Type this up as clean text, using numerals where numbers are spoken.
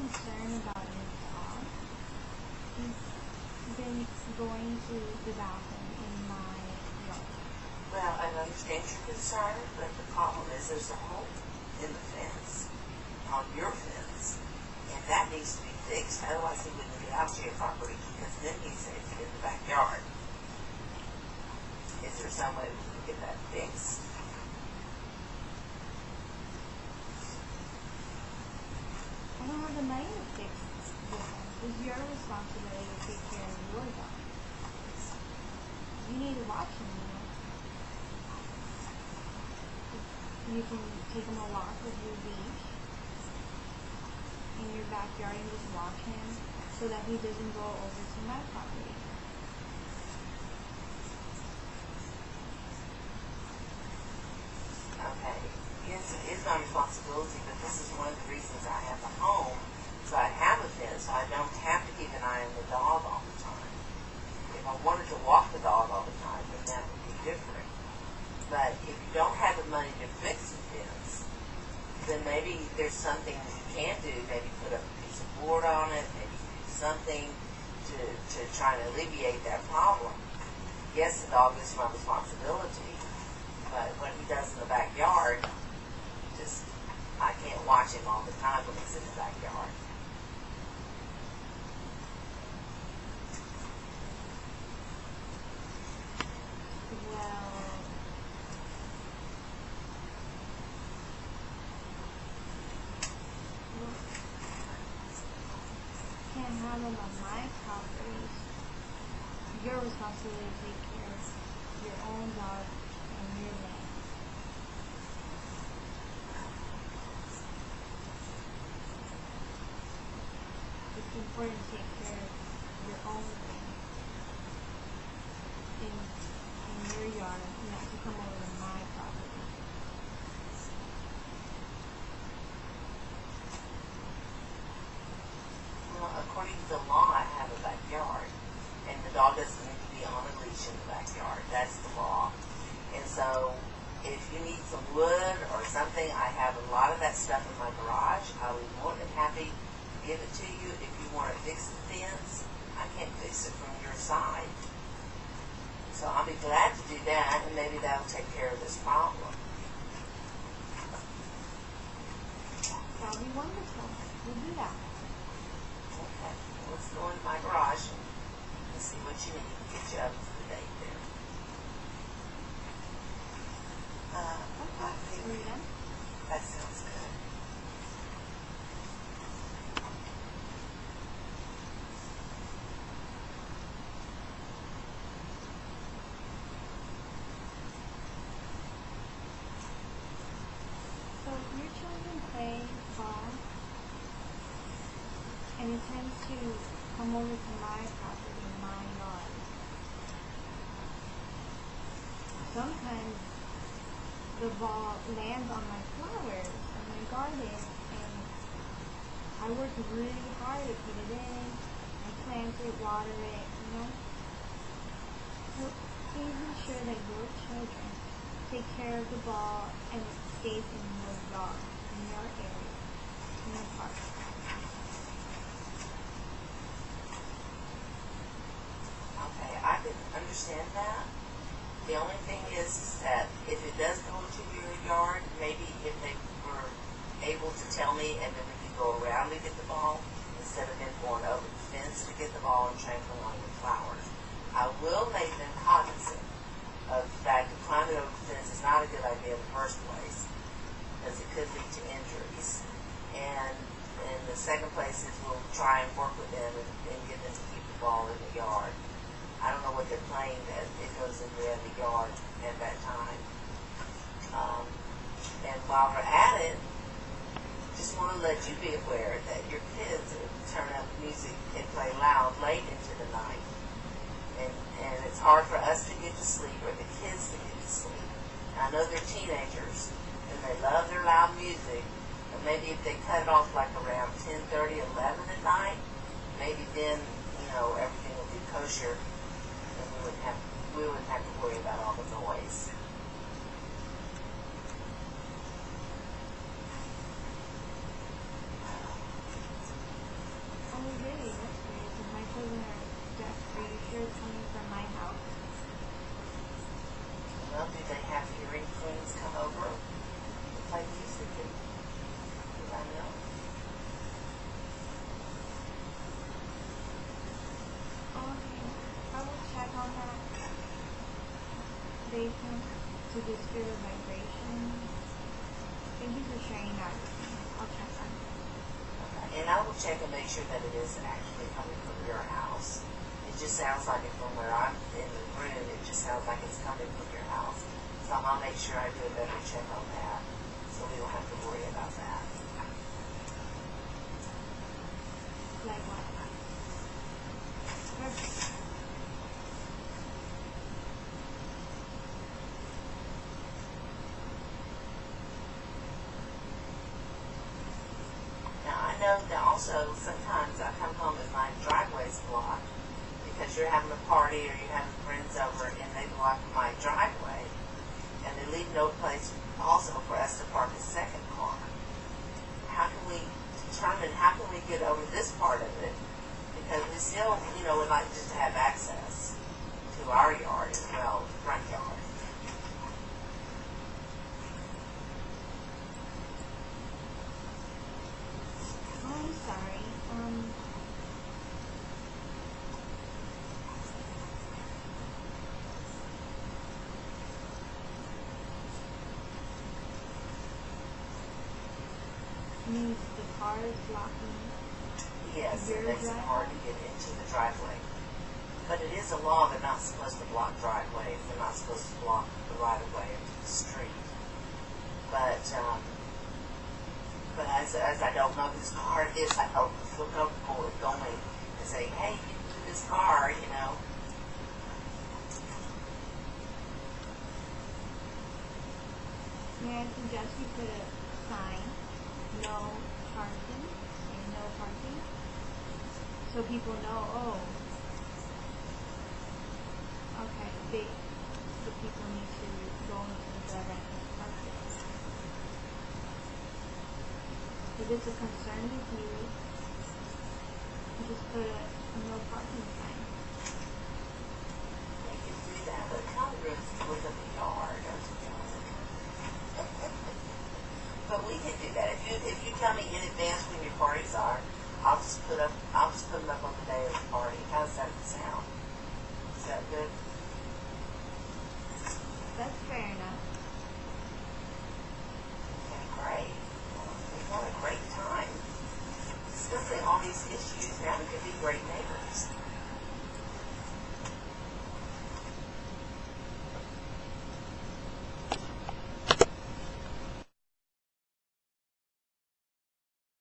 concerned about his dog. He's been going to the bathroom in my yard. Well, I understand your concern, but the problem is there's a hole in the fence, on your fence, and that needs to be fixed. Otherwise, he wouldn't get out to your property because then he's safe in the backyard. Is there some way we can get that fixed? I don't have the money to fix this. It's your responsibility to take care of your dog. You need to watch him, you know. You can take him a walk with your leash in your backyard and just walk him so that he doesn't go over to my property. Okay. Yes, it is my responsibility, but this is one of the reasons I have a home, so I have a fence, so I don't have to keep an eye on the dog all the time. If I wanted to walk the dog all the time, then that would be different. But if you don't have the money to fix the fence, then maybe there's something you can do. Maybe put up a piece of board on it, maybe do something to try to alleviate that problem. Yes, the dog is my responsibility, but what he does in the backyard, I can't watch him all the time when he's in the backyard. Well, can't have him on my property. Your responsibility to take care of your own dog and your land. It's important to take care of your own thing in your yard, not to come over to my property. Well, according to the law, I have a backyard, and the dog doesn't need to be on a leash in the backyard. That's the law. And so, if you need some wood or something, I have a lot of that stuff in my garage. I'll be more than happy to give it to you. If you want to fix the fence, I can fix it from your side. So I'll be glad to do that, and maybe that'll take care of this problem. That'll be wonderful. We'll do that. Okay, let's go in my garage and see what you need to get you up to the date there. I think that sounds good. So your children play ball, and it tends to come over to my property, my yard. Sometimes the ball lands on my flowers in my garden, and I work really hard to put it in, and plant it, water it, you know. So please ensure that your children take care of the ball and it stays in your yard, in your area, in your park. Okay, I can understand that. The only thing is that if it does go into your yard, maybe if they were able to tell me and then we could go around to get the ball instead of them going over the fence to get the ball and trampling on your flowers. I will make them cognizant of the fact that climbing over the fence is not a good idea in the first place because it could lead to injuries. And in the second place is we'll try and work with them and get them to keep the ball in the yard. I don't know what they're playing that it goes in the yard at that time. And while we're at it, just want to let you be aware that your kids turn up music and play loud late into the night. And it's hard for us to get to sleep or the kids to get to sleep. And I know they're teenagers and they love their loud music, but maybe if they cut it off like around 10:30, 11 at night, maybe then, everything will be kosher. We wouldn't have to worry about all the noise. just hear the vibration. Thank you for sharing that with me. I'll check that. Okay. And I will check and make sure that it is actually coming from your house. It just sounds like it from where I'm in the room. It just sounds like it's coming from your house. So I'll make sure I do a better check on that, so we don't have to worry about that. Like what? Perfect. Now I know that also sometimes I come home and my driveway's blocked because you're having a party or you're having friends over and they block my driveway and they leave no place also for us to park a second car. How can we determine, how can we get over this part of it? Because we still, would like just to have access to our yard as well, front yard. Oh, I'm sorry. Means the car is blocking. Yes, it Your makes it hard to get into the driveway. But it is a law, they're not supposed to block driveways. They're not supposed to block the right of way into the street. But as I don't know whose car it is, I don't feel comfortable with going and saying, hey, you can do this car, May I suggest you put a sign, no parking, and no parking, so people know, oh, okay, the people need to go into the direction of parking. If it's a concern with you, just put a no parking sign. they can do that, but it kind of ruins the look of the yard, don't you know? But we can do that. If you tell me in advance when your parties are, I'll just put them up on the day of the party. How does that sound? Is that good? That's fair enough. Okay, great. We've had a great time discussing all these issues. Now we can be great neighbors.